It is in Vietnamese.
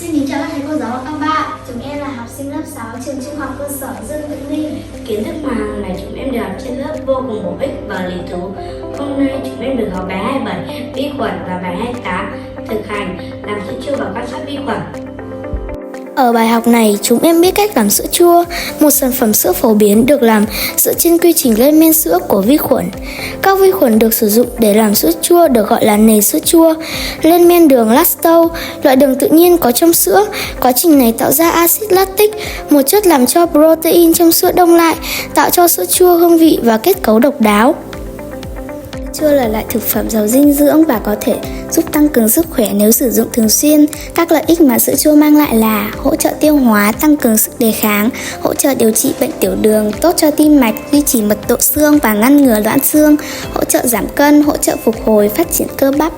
Xin kính chào các thầy cô giáo và các bạn. Chúng em là học sinh lớp 6 trường Trung học cơ sở Dương Vĩnh Ninh. Kiến thức mà hàng ngày chúng em được học trên lớp vô cùng bổ ích và lý thú. Hôm nay chúng em được học bài 27 vi khuẩn và bài 28 thực hành làm sữa chua và quan sát vi khuẩn. Ở bài học này, chúng em biết cách làm sữa chua, một sản phẩm sữa phổ biến được làm dựa trên quy trình lên men sữa của vi khuẩn. Các vi khuẩn được sử dụng để làm sữa chua được gọi là nền sữa chua. Lên men đường lactose, loại đường tự nhiên có trong sữa. Quá trình này tạo ra axit lactic, một chất làm cho protein trong sữa đông lại, tạo cho sữa chua hương vị và kết cấu độc đáo. Chua là loại thực phẩm giàu dinh dưỡng và có thể giúp tăng cường sức khỏe nếu sử dụng thường xuyên. Các lợi ích mà sữa chua mang lại là hỗ trợ tiêu hóa, tăng cường sức đề kháng, hỗ trợ điều trị bệnh tiểu đường, tốt cho tim mạch, duy trì mật độ xương và ngăn ngừa loãng xương, hỗ trợ giảm cân, hỗ trợ phục hồi, phát triển cơ bắp.